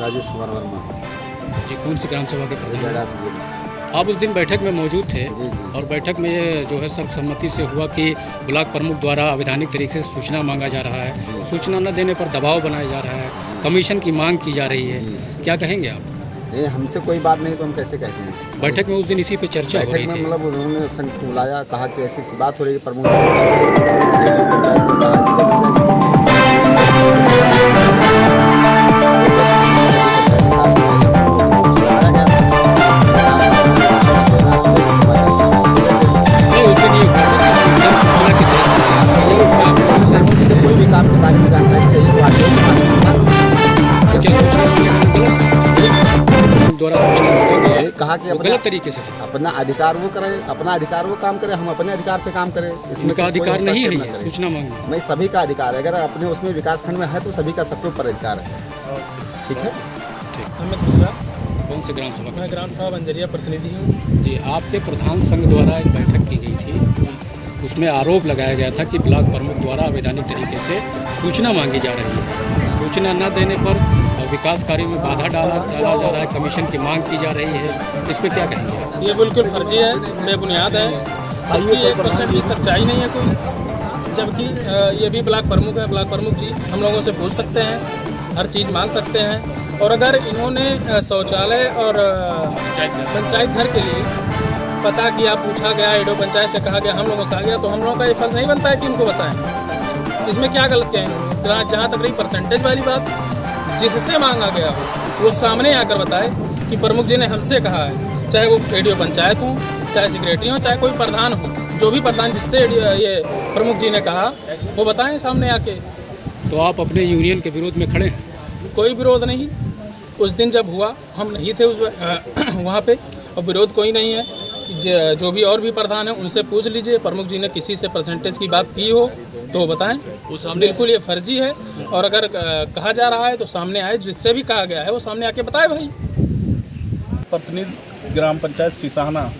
राजेश कुमार वर्मा। जी, कौन सी ग्राम सभा के प्रधान? जयदास बोल। आप उस दिन बैठक में मौजूद थे जी जी। और बैठक में ये जो है सर्वसम्मति से हुआ कि ब्लॉक प्रमुख द्वारा अवैधानिक तरीके से सूचना मांगा जा रहा है, सूचना न देने पर दबाव बनाया जा रहा है, कमीशन की मांग की जा रही है, क्या कहेंगे आप? ये हमसे कोई बात नहीं तो हम कैसे कहते हैं। बैठक में उस दिन इसी पे चर्चा हो बैठक रही में थी। मतलब उन्होंने संघ को बुलाया, कहा कि ऐसी ऐसी बात हो रही है प्रमुख जी की तरफ से, रेडियो पंचायत को कहा कि नहीं, उस दिन ये हुआ था कि सूचना की प्रमुख जी को कोई भी काम के बारे में जानकारी चाहिए तो आगे क्या सूचना द्वारा सूचना मांगा गया है, कहा कि वो गलत तरीके से था। अपना अधिकार वो करे, अपना अधिकार वो काम करे, हम अपने अधिकार से काम करें। इसमें उनका कोई अधिकार नहीं है हस्तक्षेप ये न करें। सूचना मांगना। नहीं, सभी का अधिकार है। अगर अपने उसमें विकास खंड में है तो सभी का सबके ऊपर अधिकार है। ठीक है। अमित मिश्रा, कौन से ग्राम सभा? मैं ग्राम सभा बंजरिया प्रतिनिधि हूँ। जी, आपके प्रधान संघ द्वारा एक बैठक की गई थी, उसमें आरोप लगाया गया था कि ब्लॉक प्रमुख द्वारा अवैधानिक तरीके से सूचना मांगी जा रही है, सूचना न देने पर विकास कार्यों में बाधा डाला जा रहा है, कमीशन की मांग की जा रही है, इस पर क्या कहेंगे? ये बिल्कुल फर्जी है, बेबुनियाद है, इसकी 1% भी सच्चाई नहीं है कोई। जबकि ये भी ब्लॉक प्रमुख है, ब्लॉक प्रमुख जी हम लोगों से पूछ सकते हैं, हर चीज़ मांग सकते हैं। और अगर इन्होंने शौचालय और पंचायत घर के लिए पता किया, पूछा गया, एडो पंचायत से कहा गया, हम लोगों से आ गया, तो हम लोगों का ये फर्ज नहीं बनता है कि इनको बताएं। इसमें क्या गलत किया इन्होंने? जहाँ तक रही परसेंटेज वाली बात, जिससे मांगा गया हो वो सामने आकर बताए कि प्रमुख जी ने हमसे कहा है, चाहे वो एडीओ पंचायत हो, चाहे सेक्रेटरी हो, चाहे कोई प्रधान हो, जो भी प्रधान जिससे ये प्रमुख जी ने कहा वो बताएं सामने आके। तो आप अपने यूनियन के विरोध में खड़े हैं? कोई विरोध नहीं, उस दिन जब हुआ हम नहीं थे वहाँ पे, और विरोध कोई नहीं है। जो भी और भी प्रधान है उनसे पूछ लीजिए, प्रमुख जी ने किसी से परसेंटेज की बात की हो तो वो बताएं। बिल्कुल ये फर्जी है, और अगर कहा जा रहा है तो सामने आए, जिससे भी कहा गया है वो सामने आके बताए भाई। प्रतिनिधि ग्राम पंचायत सिसाना।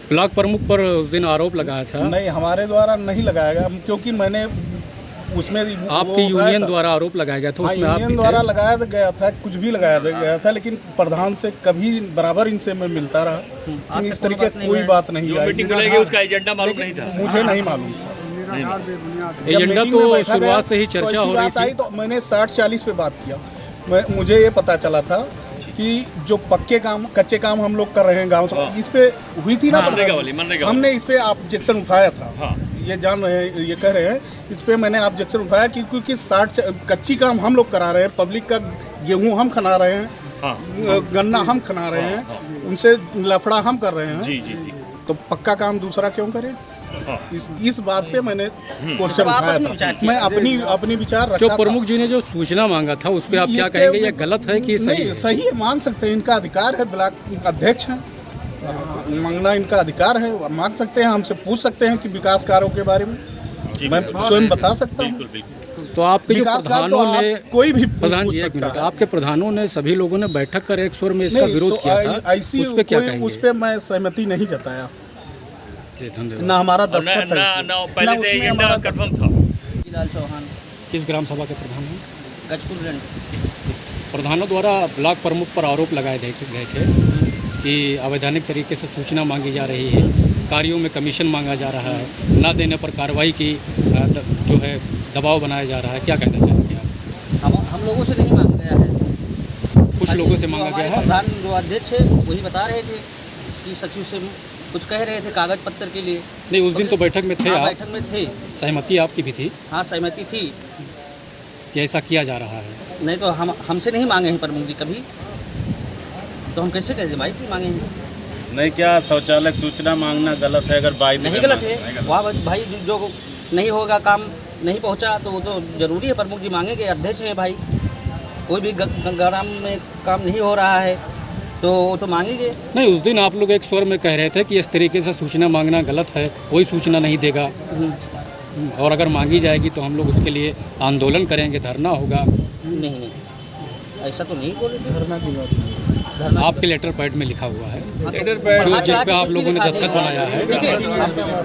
ब्लॉक प्रमुख पर उस दिन आरोप लगाया था? नहीं, हमारे द्वारा नहीं लगाया गया, क्योंकि मैंने उसमें आपकी यूनियन द्वारा आरोप लगाया गया था, उसमें आप यूनियन द्वारा लगाया गया था, कुछ भी लगाया गया था, लेकिन प्रधान से कभी बराबर इनसे मैं मिलता रहा, लेकिन इस तरीके कोई बात नहीं आई। मीटिंग बुलाई गई उसका एजेंडा मालूम नहीं था? मुझे नहीं मालूम था। एजेंडा तो शुरुआत से ही चर्चा हो रही थी। तो मैंने 60-40 पे बात किया। मुझे ये पता चला था कि जो पक्के काम, कच्चे काम हम लोग कर रहे हैं गांव से, इस पे हुई थी ना, हमने इस पे ऑब्जेक्शन उठाया था। ये जान रहे हैं, ये कह रहे हैं, इस पे मैंने ऑब्जेक्शन उठाया क्योंकि 60 कच्ची काम हम लोग करा रहे हैं, पब्लिक का गेहूं हम खना रहे हैं, गन्ना हम खना रहे हैं, उनसे लफड़ा हम कर रहे हैं, तो पक्का काम दूसरा क्यों करें? इस बात पे मैंने क्वेश्चन उठाया था। मैं अपनी विचार रखा। जो प्रमुख जी ने जो सूचना मांगा था उस पर आप क्या कहेंगे? ये गलत है कि सही है? सही है, मान सकते हैं, इनका अधिकार है, ब्लॉक अध्यक्ष हैं, मांगना इनका अधिकार है, मांग सकते हैं, हमसे पूछ सकते हैं कि विकास कार्यों के बारे में मैं स्वयं बता सकता हूँ। तो आपके जो प्रधानों ने, कोई भी प्रधान जी एक मिनट, आपके प्रधानों ने, सभी लोगों ने बैठक कर एक स्वर में इसका विरोध किया था, ऐसी उस पे क्या कहेंगे? उस पे मैं सहमति नहीं जताया, धन्यवाद। ना हमारा दस्तखत है, पहले से एजेंडा कंफर्म था। लाल चौहान, किस ग्राम सभा के प्रधान हैं? गजपुर रेंज। प्रधानों द्वारा ब्लॉक प्रमुख पर आरोप लगाए गए थे कि अवैधानिक तरीके से सूचना मांगी जा रही है, कार्यों में कमीशन मांगा जा रहा है, न देने पर कार्रवाई की जो है दबाव बनाया जा रहा है, क्या कहना चाहेंगे आप? हम लोगों से नहीं मांगा गया है, कुछ लोगों से मांगा गया है। प्रधान जो अध्यक्ष है वही बता रहे थे कि सचिव से कुछ कह रहे थे कागज पत्र के लिए। नहीं, उस दिन तो बैठक में थे आप? बैठक में थे। सहमति आपकी भी थी? हाँ, सहमति थी कि ऐसा किया जा रहा है। नहीं तो हमसे नहीं मांगे हैं प्रमुख जी कभी, तो हम कैसे कह दें भाई कि मांगे हैं? नहीं, क्या शौचालय सूचना मांगना गलत है? अगर बाई नहीं गलत है, वहाँ भाई जो नहीं होगा, काम नहीं पहुँचा तो वो तो जरूरी है, प्रमुख जी मांगेंगे, अध्यक्ष हैं भाई। कोई भी ग्राम में काम नहीं हो रहा है तो वो तो मांगेंगे। नहीं, उस दिन आप लोग एक स्वर में कह रहे थे कि इस तरीके से सूचना मांगना गलत है, कोई सूचना नहीं देगा, और अगर मांगी जाएगी तो हम लोग उसके लिए आंदोलन करेंगे, धरना होगा। नहीं, ऐसा तो नहीं बोले थे। धरना आपके लेटर पैड में लिखा हुआ है, जो जिस पे आप लोगों ने दस्तखत बनाया है। ठीक है,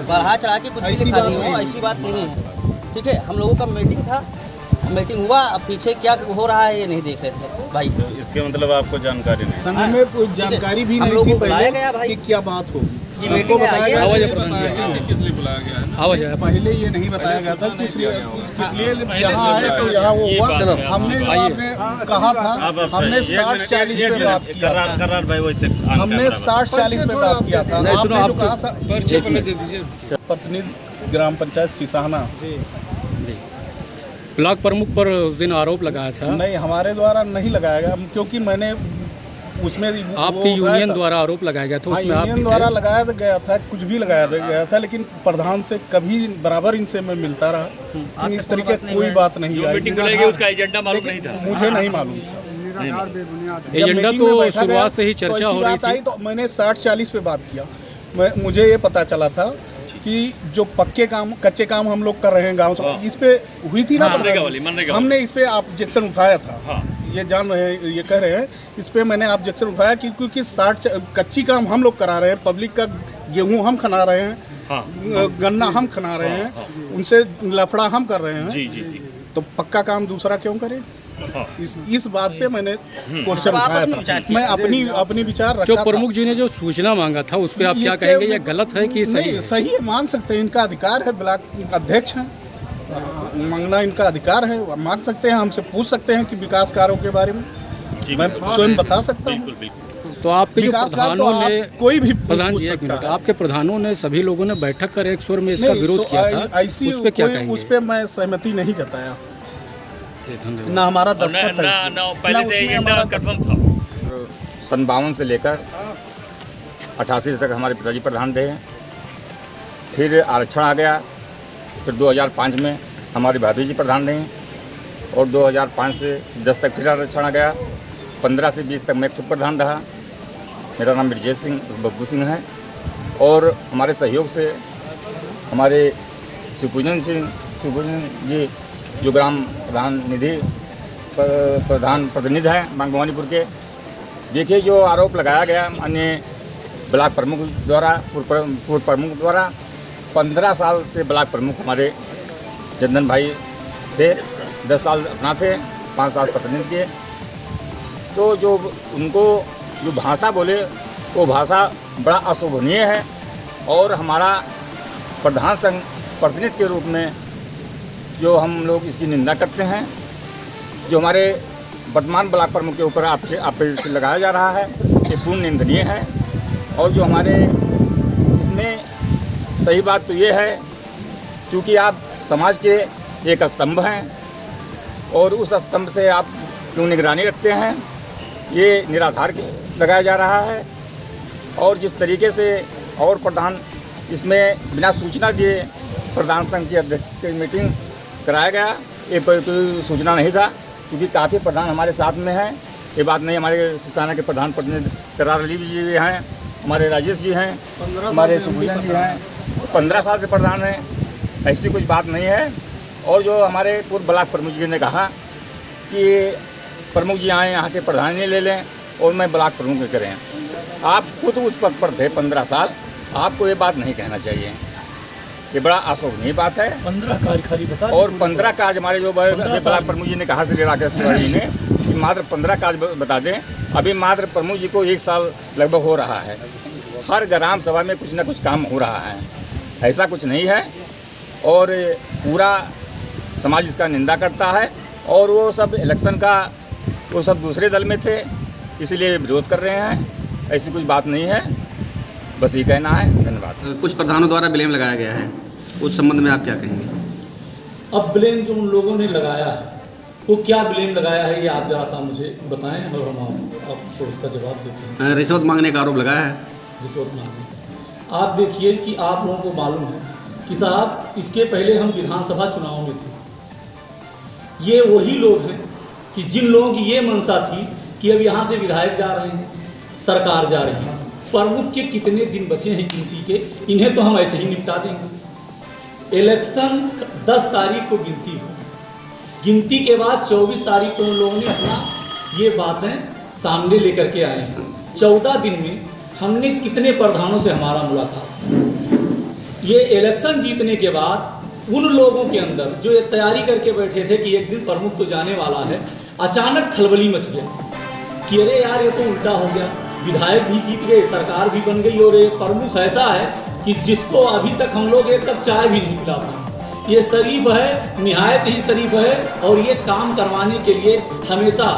बढ़ा चढ़ा के कुछ भी लिखा नहीं हो, ऐसी बात नहीं है। ठीक है, हम लोगों का मीटिंग था, मीटिंग हुआ, अब पीछे क्या हो रहा है ये नहीं देख रहे थे भाई। तो इसके मतलब आपको जानकारी नहीं? संघ में कोई जानकारी भी हम नहीं लोगों थी को बुलाया पहले गया भाई। कि क्या बात होगी। ये सबको मीटिंग है, बताया आइए। गया आवाज था, है प्रधान जी, किस लिए बुलाया गया है? आवाज है। पहले ये नहीं बताया गया था किस लिए यहाँ आए तो यहाँ वो हुआ। चलो, हमने आइए। आपने कहा था, हमने 60-40 पे बात किया था। करार भाई वैसे हमने 60-40 पे बात किया था। नहीं, सुनो, आपने जो आप कहा प्रतिनिधि ग्राम पंचायत सिसाना, ब्लॉक प्रमुख पर उस दिन आरोप लगाया था, नहीं हमारे द्वारा नहीं लगाया गया, क्योंकि मैंने उसमें आपकी यूनियन द्वारा आरोप लगाया गया था, उसमें आप यूनियन द्वारा लगाया गया था, कुछ भी लगाया गया था, लेकिन प्रधान से कभी बराबर इनसे मैं मिलता रहा, लेकिन इस तरीके कोई बात नहीं आई। मीटिंग बुलाई गई उसका एजेंडा मालूम नहीं था। मुझे नहीं मालूम था। जब एजेंडा मीटिंग में तो बैठा शुरुआत गया, से ही तो चर्चा ऐसी हो रही बात आई थी। तो मैंने 60-40 पे बात किया। मुझे ये पता चला था कि जो पक्के काम कच्चे काम हम लोग कर रहे हैं गांव से, इस पे हुई थी ना मनरेगा वाली, मनरेगा वाली। हमने इस पे ऑब्जेक्शन उठाया था। हाँ। ये जान रहे हैं, ये कह रहे हैं, इस पे मैंने ऑब्जेक्शन उठाया कि क्योंकि 60 कच्ची काम हम लोग करा रहे हैं, पब्लिक का गेहूं हम खना रहे हैं, हाँ। गन्ना हम खना रहे हैं, उनसे लफड़ा हम कर रहे हैं, जी जी जी। तो पक्का काम दूसरा क्यों करे? हाँ। इस बात पे मैंने क्वेश्चन उठाया था। मैं अपनी विचार रखा जो था। प्रमुख जी ने जो सूचना मांगा था उस पर आप क्या इसके- कहेंगे, ये गलत है कि सही नहीं, है? सही है, मान सकते हैं, इनका अधिकार है, ब्लॉक अध्यक्ष हैं, मांगना इनका अधिकार है, मांग सकते हैं, हमसे पूछ सकते हैं कि विकास कार्यों के बारे में मैं स्वयं बता सकता हूँ। बिल्कुल बिल्कुल। तो आपके जो विकास कार्य तो प्रधानों ने, कोई भी प्रधान पूछ जी एक सकता मिनट, है। आपके प्रधानों ने सभी लोगों ने बैठक कर एक स्वर में इसका नहीं, विरोध तो किया था, ऐसी उस पर क्या कोई- कहेंगे? उस पर मैं सहमति नहीं जताया, धन्यवाद। ना हमारा और दस्तखत ना है, ना ना पहले से उसमें एजेंडा हमारा कंफर्म था। 57 से लेकर 88 तक हमारे पिताजी प्रधान रहे, फिर आरक्षण आ गया, फिर 2005 में हमारी भाभी जी प्रधान रही, और 2005 से 10 तक फिर आरक्षण आ गया, 15 से 20 तक मैं खुद प्रधान रहा। मेरा नाम ब्रजेश सिंह बब्बू सिंह है, और हमारे सहयोग से हमारे शिवपूजन जी जो ग्राम प्रधान निधि प्रधान प्रतिनिधि हैं बागवानीपुर के, देखिए जो आरोप लगाया गया अन्य ब्लॉक प्रमुख द्वारा, पूर्व प्रमुख द्वारा, 15 साल से ब्लॉक प्रमुख हमारे चंदन भाई थे, 10 साल अपना थे, 5 साल प्रतिनिधि किए। तो जो उनको जो भाषा बोले वो भाषा बड़ा अशोभनीय है, और हमारा प्रधान संघ प्रतिनिधि के रूप में जो हम लोग इसकी निंदा करते हैं, जो हमारे वर्तमान ब्लॉक प्रमुख के ऊपर आपसे लगाया जा रहा है, ये पूर्ण निंदनीय है। और जो हमारे इसमें सही बात तो ये है, चूँकि आप समाज के एक स्तंभ हैं, और उस स्तंभ से आप क्यों निगरानी रखते हैं, ये निराधार लगाया जा रहा है। और जिस तरीके से और प्रधान इसमें बिना सूचना दिए प्रधान संघ की अध्यक्ष की मीटिंग कराया गया, ये कोई सूचना नहीं था, क्योंकि काफ़ी प्रधान हमारे साथ में हैं। ये बात नहीं, हमारे सिसाना के प्रधान प्रतिनिधि करार अली जी हैं, हमारे राजेश जी हैं, हमारे सुभूषण जी हैं, 15 साल से प्रधान हैं, ऐसी कुछ बात नहीं है। और जो हमारे पूर्व ब्लॉक प्रमुख जी ने कहा कि प्रमुख जी आएँ यहाँ के प्रधान ले लें और मैं ब्लॉक प्रमुख करें, आप खुद उस पद पर थे 15 साल, आपको ये बात नहीं कहना चाहिए, ये बड़ा अशोभनीय बात है। 15 कार्य खाली बता, और 15 काज हमारे जो ब्लॉक प्रमुख जी ने कहा, श्री राकेश तिवारी जी ने, कि मात्र 15 काज बता दें। अभी मात्र प्रमुख जी को 1 साल लगभग हो रहा है, हर ग्राम सभा में कुछ ना कुछ काम हो रहा है, ऐसा कुछ नहीं है। और पूरा समाज इसका निंदा करता है, और वो सब इलेक्शन का वो सब दूसरे दल में थे, इसीलिए विरोध कर रहे हैं, ऐसी कुछ बात नहीं है, बस ये कहना है। धन्यवाद। कुछ प्रधानों द्वारा ब्लेम लगाया गया है, उस संबंध में आप क्या कहेंगे? अब ब्लेम जो उन लोगों ने लगाया है, वो क्या ब्लेम लगाया है ये आप जरा सा मुझे बताएं, और हम आपको उसका जवाब देते हैं। रिश्वत मांगने का आरोप लगाया है। रिश्वत मांगने, आप देखिए कि आप लोगों को मालूम है कि साहब इसके पहले हम विधानसभा चुनाव में थे, ये वही लोग हैं कि जिन लोगों की ये मंशा थी कि अब यहाँ से विधायक जा रहे हैं, सरकार जा रही है, प्रमुख के कितने दिन बचे हैं गिनती के, इन्हें तो हम ऐसे ही निपटा देंगे। इलेक्शन 10 तारीख को गिनती हो, गिनती के बाद 24 तारीख को उन लोगों ने अपना ये बातें सामने लेकर के आए हैं। 14 दिन में हमने कितने प्रधानों से हमारा मुलाकात, ये इलेक्शन जीतने के बाद उन लोगों के अंदर जो ये तैयारी करके बैठे थे कि एक दिन प्रमुख तो जाने वाला है, अचानक खलबली मच गया कि अरे यार ये तो उल्टा हो गया, विधायक भी जीत गए, सरकार भी बन गई और एक प्रमुख ऐसा है कि जिसको अभी तक हम लोग एक कप चाय भी नहीं पिला पाए। ये शरीफ है, निहायत ही शरीफ है और ये काम करवाने के लिए हमेशा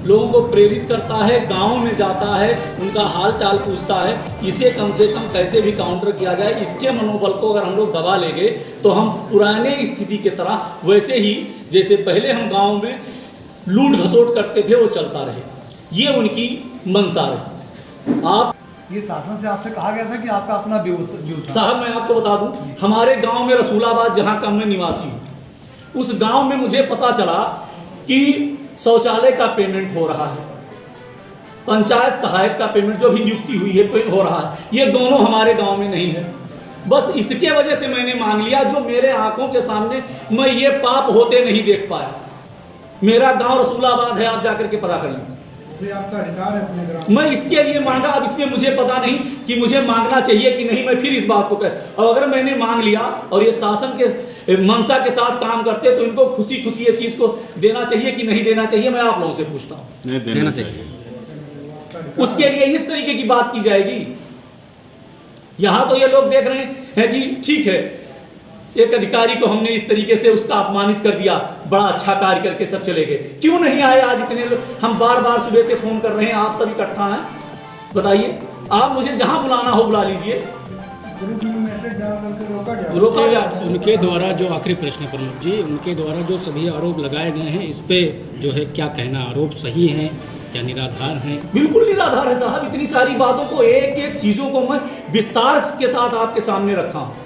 लोगों को प्रेरित करता है, गांव में जाता है, उनका हाल चाल पूछता है। इसे कम से कम कैसे भी काउंटर किया जाए, इसके मनोबल को अगर हम लोग दबा लेंगे तो हम पुराने स्थिति की तरह वैसे ही जैसे पहले हम गांव में लूट घसोट करते थे वो चलता रहे। ये उनकी मंशा रही। आप ये शासन से आपसे कहा गया था कि आपका अपना व्यू था। साहब मैं आपको बता दूं, हमारे गांव में रसूलाबाद जहां का मैं निवासी हूं, उस गांव में मुझे पता चला कि शौचालय का पेमेंट हो रहा है, पंचायत सहायक का पेमेंट जो भी नियुक्ति हुई है हो रहा है, ये दोनों हमारे गांव में नहीं है। बस इसके वजह से मैंने मांग लिया, जो मेरे आंखों के सामने मैं ये पाप होते नहीं देख पाया। मेरा गांव रसूलाबाद है, आप जाकर के पता कर लीजिए। तो आपका अधिकार है अपने ग्राम। मैं इसके लिए मांगा, अब इसमें मुझे पता नहीं कि मुझे मांगना चाहिए कि नहीं। मैं फिर इस बात को कह, और अगर मैंने मांग लिया और ये शासन के मंशा के साथ काम करते तो इनको खुशी खुशी ये चीज़ को देना चाहिए कि नहीं देना चाहिए, मैं आप लोगों से पूछता हूँ। नहीं देना चाहिए। उसके लिए इस तरीके की बात की जाएगी। यहाँ तो ये लोग देख रहे हैं कि ठीक है, एक अधिकारी को हमने इस तरीके से उसका अपमानित कर दिया, बड़ा अच्छा कार्य करके सब चले गए। क्यों नहीं आए आज इतने लोग? हम बार बार सुबह से फोन कर रहे हैं, आप सब इकट्ठा हैं, बताइए। आप मुझे जहां बुलाना हो बुला लीजिए, रोका जा रहा है। उनके द्वारा जो आखिरी प्रश्न प्रमुख जी, उनके द्वारा जो सभी आरोप लगाए गए हैं, इस पे जो है क्या कहना, आरोप सही हैं या निराधार हैं? बिल्कुल निराधार है साहब। इतनी सारी बातों को, एक एक चीज़ों को मैं विस्तार के साथ आपके सामने रखा हूँ।